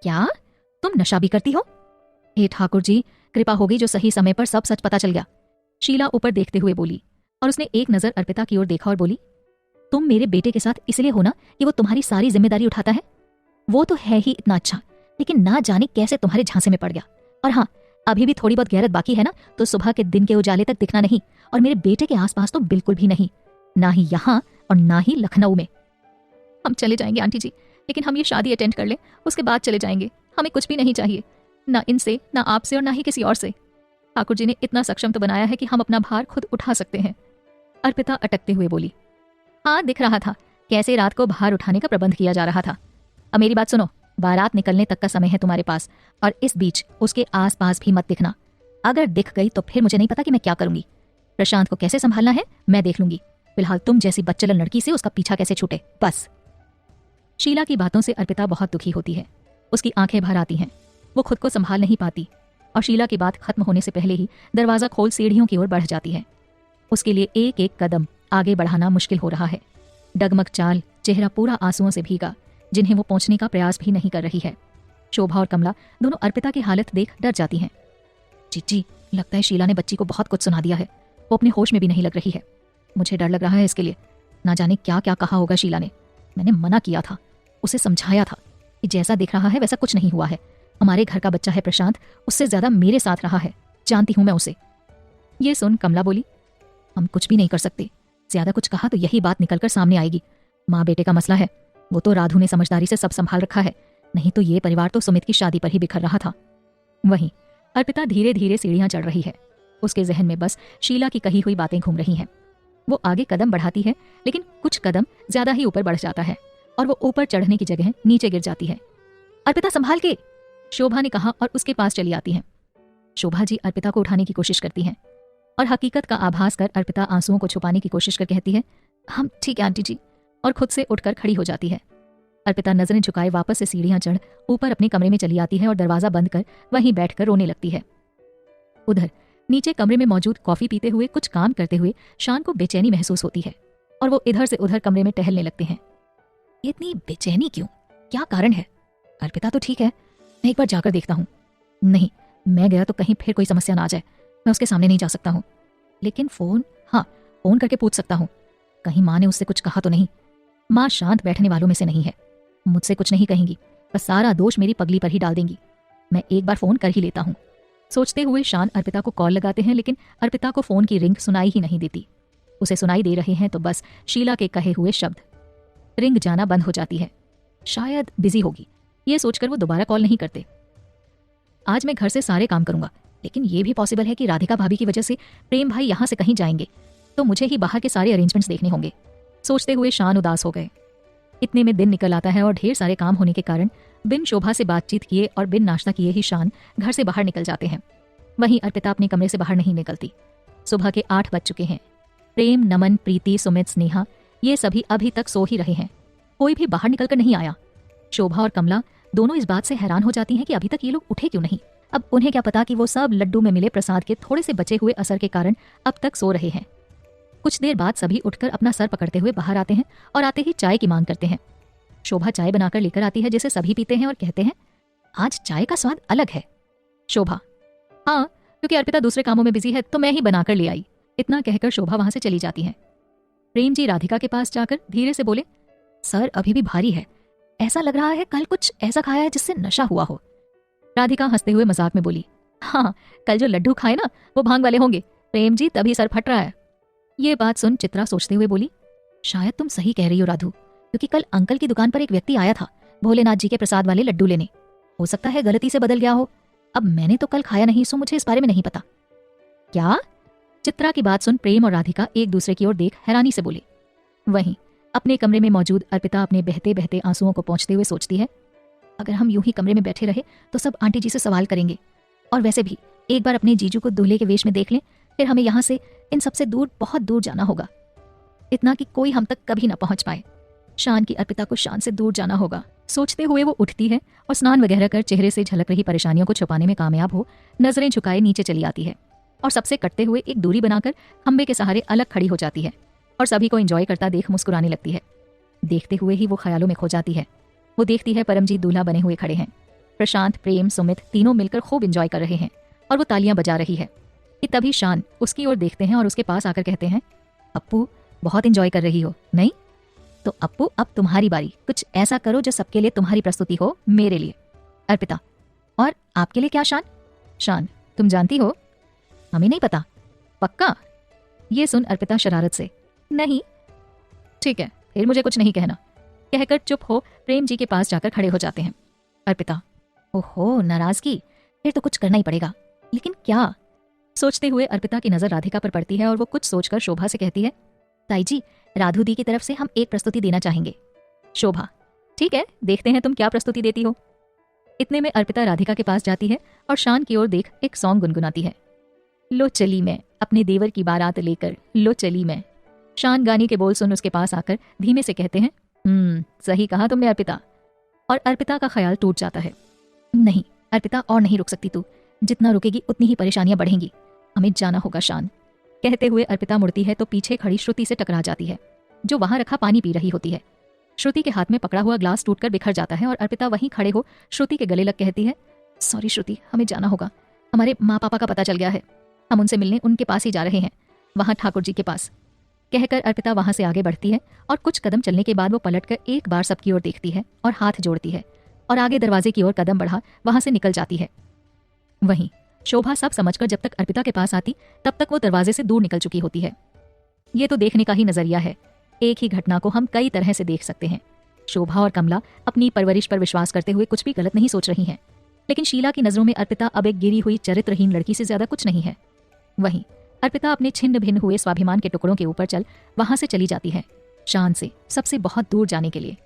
क्या तुम नशा भी करती हो? हे ठाकुर जी, कृपा होगी जो सही समय पर सब सच पता चल गया। शीला ऊपर देखते हुए बोली और उसने एक नजर अर्पिता की ओर देखा और बोली, तुम मेरे बेटे के साथ इसलिए हो ना कि वो तुम्हारी सारी जिम्मेदारी उठाता है? वो तो है ही इतना अच्छा, लेकिन ना जाने कैसे तुम्हारे झांसे में पड़ गया। और हाँ, अभी भी थोड़ी बहुत गैरत बाकी है ना, तो सुबह के दिन के उजाले तक दिखना नहीं, और मेरे बेटे के आसपास तो बिल्कुल भी नहीं, ना ही यहाँ और ना ही लखनऊ में। हम चले जाएंगे आंटी जी, लेकिन हम ये शादी अटेंड कर लें, उसके बाद चले जाएंगे। हमें कुछ भी नहीं चाहिए, ना इनसे, ना आपसे और ना ही किसी और से। ठाकुर जी ने इतना सक्षम तो बनाया है कि हम अपना भार खुद उठा सकते हैं। अर्पिता अटकते हुए बोली, हाँ दिख रहा था कैसे रात को भार उठाने का प्रबंध किया जा रहा था। अब मेरी बात सुनो, बारात निकलने तक का समय है तुम्हारे पास, और इस बीच उसके आसपास भी मत दिखना। अगर दिख गई तो फिर मुझे नहीं पता कि मैं क्या करूंगी। प्रशांत को कैसे संभालना है मैं देख लूंगी। फिलहाल तुम जैसी बच्चलन लड़की से उसका पीछा कैसे छूटे, बस। शीला की बातों से अर्पिता बहुत दुखी होती है। उसकी आंखें भर आती हैं। वो खुद को संभाल नहीं पाती और शीला की बात खत्म होने से पहले ही दरवाजा खोल सीढ़ियों की ओर बढ़ जाती है। उसके लिए एक एक कदम आगे बढ़ाना मुश्किल हो रहा है। डगमग चाल, चेहरा पूरा आंसुओं से भीगा, जिन्हें वो पहुंचने का प्रयास भी नहीं कर रही है। शोभा और कमला दोनों अर्पिता की हालत देख डर जाती हैं। जीजी, लगता है शीला ने बच्ची को बहुत कुछ सुना दिया है। वो अपने होश में भी नहीं लग रही है। मुझे डर लग रहा है इसके लिए। ना जाने क्या क्या कहा होगा शीला ने। मैंने मना किया था, उसे समझाया था कि जैसा दिख रहा है वैसा कुछ नहीं हुआ है। हमारे घर का बच्चा है प्रशांत, उससे ज्यादा मेरे साथ रहा है, जानती हूं मैं उसे। ये सुन कमला बोली, हम कुछ भी नहीं कर सकते। ज्यादा कुछ कहा तो यही बात निकलकर सामने आएगी। माँ बेटे का मसला है, वो तो राधु ने समझदारी से सब संभाल रखा है, नहीं तो ये परिवार तो सुमित की शादी पर ही बिखर रहा था। वहीं अर्पिता धीरे धीरे सीढ़ियां चढ़ रही है। उसके जहन में बस शीला की कही हुई बातें घूम रही हैं। वो आगे कदम बढ़ाती है, लेकिन कुछ कदम ज्यादा ही ऊपर बढ़ जाता है और वो ऊपर चढ़ने की जगह नीचे गिर जाती है। अर्पिता संभाल के, शोभा ने कहा और उसके पास चली आती है। शोभा जी अर्पिता को उठाने की कोशिश करती हैं और हकीकत का आभास कर अर्पिता आंसुओं को छुपाने की कोशिश कर कहती है, हम ठीक है आंटी जी, और खुद से उठकर खड़ी हो जाती है। अर्पिता नजरें झुकाए वापस से सीढ़ियां चढ़ ऊपर अपने कमरे में चली आती है और दरवाजा बंद कर वहीं बैठकर रोने लगती है। उधर नीचे कमरे में मौजूद कॉफी पीते हुए कुछ काम करते हुए शान को बेचैनी महसूस होती है और वो इधर से उधर कमरे में टहलने लगते हैं। इतनी बेचैनी क्यों, क्या कारण है? अर्पिता तो ठीक है, मैं एक बार जाकर देखता हूँ। नहीं, मैं गया तो कहीं फिर कोई समस्या ना आ जाए। मैं उसके सामने नहीं जा सकता हूँ, लेकिन फोन, हाँ फोन करके पूछ सकता हूँ, कहीं माँ ने उससे कुछ कहा तो नहीं। माँ शांत बैठने वालों में से नहीं है, मुझसे कुछ नहीं कहेंगी, बस सारा दोष मेरी पगली पर ही डाल देंगी। मैं एक बार फोन कर ही लेता हूँ। सोचते हुए शान अर्पिता को कॉल लगाते हैं, लेकिन अर्पिता को फोन की रिंग सुनाई ही नहीं देती। उसे सुनाई दे रहे हैं तो बस शीला के कहे हुए शब्द। रिंग जाना बंद हो जाती है। शायद बिजी होगी, ये सोचकर वो दोबारा कॉल नहीं करते। आज मैं घर से सारे काम करूंगा, लेकिन ये भी पॉसिबल है कि राधिका भाभी की वजह से प्रेम भाई यहाँ से कहीं जाएंगे, तो मुझे ही बाहर के सारे अरेंजमेंट्स देखने होंगे। सोचते हुए शान उदास हो गए। इतने में दिन निकल आता है और ढेर सारे काम होने के कारण बिन शोभा से बातचीत किए और बिन नाश्ता किए ही शान घर से बाहर निकल जाते हैं। वहीं अर्पिता अपने कमरे से बाहर नहीं निकलती। सुबह के 8 बज चुके हैं। प्रेम, नमन, प्रीति, सुमित, स्नेहा ये सभी अभी तक सो ही रहे हैं। कोई भी बाहर निकलकर नहीं आया। शोभा और कमला दोनों इस बात से हैरान हो जाती हैं कि अभी तक ये लोग उठे क्यों नहीं। अब उन्हें क्या पता कि वो सब लड्डू में मिले प्रसाद के थोड़े से बचे हुए असर के कारण अब तक सो रहे हैं। कुछ देर बाद सभी उठकर अपना सर पकड़ते हुए बाहर आते हैं और आते ही चाय की मांग करते हैं। शोभा चाय बनाकर लेकर आती है, जिसे सभी पीते हैं और कहते हैं, आज चाय का स्वाद अलग है। शोभा, हाँ क्योंकि अर्पिता दूसरे कामों में बिजी है तो मैं ही बनाकर ले आई। इतना कहकर शोभा वहां से चली जाती है। प्रेम जी राधिका के पास जाकर धीरे से बोले, सर अभी भी भारी है, ऐसा लग रहा है कल कुछ ऐसा खाया है जिससे नशा हुआ हो। राधिका हंसते हुए मजाक में बोली, हाँ कल जो लड्डू खाए ना वो भांग वाले होंगे। प्रेम जी तभी सर फट रहा है। ये बात सुन चित्रा सोचते हुए बोली, शायद तुम सही कह रही हो राधु, क्योंकि कल अंकल की दुकान पर एक व्यक्ति आया था भोलेनाथ जी के प्रसाद वाले लड्डू लेने। हो सकता है गलती से बदल गया हो। अब मैंने तो कल खाया नहीं, सो मुझे इस बारे में नहीं पता। क्या? चित्रा की बात सुन प्रेम और राधिका एक दूसरे की ओर देख हैरानी से बोले। वहीं अपने कमरे में मौजूद अर्पिता अपने बहते बहते आंसुओं को पोंछते हुए सोचती है, अगर हम यूं ही कमरे में बैठे रहे तो सब आंटी जी से सवाल करेंगे, और वैसे भी एक बार अपने जीजू को दूल्हे के वेश में देख लें, फिर हमें यहाँ से इन सबसे दूर बहुत दूर जाना होगा, इतना कि कोई हम तक कभी ना पहुंच पाए। शान की अर्पिता को शान से दूर जाना होगा। सोचते हुए वो उठती है और स्नान वगैरह कर चेहरे से झलक रही परेशानियों को छुपाने में कामयाब हो नजरें झुकाए नीचे चली आती है और सबसे कटते हुए एक दूरी बनाकर खंबे के सहारे अलग खड़ी हो जाती है और सभी को एंजॉय करता देख मुस्कुराने लगती है। देखते हुए ही वो ख्यालों में खो जाती है। वो देखती है परमजीत दूल्हा बने हुए खड़े हैं। प्रशांत, प्रेम, सुमित तीनों मिलकर खूब एंजॉय कर रहे हैं और वो तालियां बजा रही है कि तभी शान उसकी ओर देखते हैं और उसके पास आकर कहते हैं, अप्पू बहुत एंजॉय कर रही हो नहीं? तो अप्पू अब तुम्हारी बारी, कुछ ऐसा करो जो सबके लिए तुम्हारी प्रस्तुति हो मेरे लिए। अर्पिता, और आपके लिए क्या शान? शान, तुम जानती हो? हमें नहीं पता। पक्का? ये सुन अर्पिता शरारत से, नहीं। ठीक है, फिर मुझे कुछ नहीं कहना, कहकर चुप हो प्रेम जी के पास जाकर खड़े हो जाते हैं। अर्पिता, ओहो नाराजगी, फिर तो कुछ करना ही पड़ेगा, लेकिन क्या? सोचते हुए अर्पिता की नजर राधिका पर पड़ती है और वो कुछ सोचकर शोभा से कहती है, ताई जी, राधु दी की तरफ से हम एक प्रस्तुति देना चाहेंगे। शोभा, ठीक है, देखते हैं तुम क्या प्रस्तुति देती हो। इतने में अर्पिता राधिका के पास जाती है और शान की ओर देख एक सॉन्ग गुनगुनाती है, लो चली मैं अपने देवर की बारात लेकर, लो चली मैं। शान गाने के बोल सुन उसके पास आकर धीमे से कहते हैं, सही कहा तुमने अर्पिता। और अर्पिता का ख्याल टूट जाता है। नहीं अर्पिता, और नहीं रुक सकती तू, जितना रुकेगी उतनी ही परेशानियां बढ़ेंगी, हमें जाना होगा शान। कहते हुए अर्पिता मुड़ती है तो पीछे खड़ी श्रुति से टकरा जाती है, जो वहां रखा पानी पी रही होती है। श्रुति के हाथ में पकड़ा हुआ ग्लास टूटकर बिखर जाता है और अर्पिता वहीं खड़े हो श्रुति के गले लग कहती है, सॉरी श्रुति, हमें जाना होगा, हमारे माँ पापा का पता चल गया है, हम उनसे मिलने उनके पास ही जा रहे हैं, वहां ठाकुर जी के पास। कहकर अर्पिता वहां से आगे बढ़ती है और कुछ कदम चलने के बाद वो पलटकर एक बार सबकी ओर देखती है और हाथ जोड़ती है और आगे दरवाजे की ओर कदम बढ़ा वहां से निकल जाती है। वहीं शोभा सब समझकर जब तक अर्पिता के पास आती तब तक वो दरवाजे से दूर निकल चुकी होती है। ये तो देखने का ही नजरिया है, एक ही घटना को हम कई तरह से देख सकते हैं। शोभा और कमला अपनी परवरिश पर विश्वास करते हुए कुछ भी गलत नहीं सोच रही हैं, लेकिन शीला की नजरों में अर्पिता अब एक गिरी हुई चरित्रहीन लड़की से ज्यादा कुछ नहीं है। वहीं अर्पिता अपने छिन्न भिन्न हुए स्वाभिमान के टुकड़ों के ऊपर चल वहां से चली जाती है, शान से सबसे बहुत दूर जाने के लिए।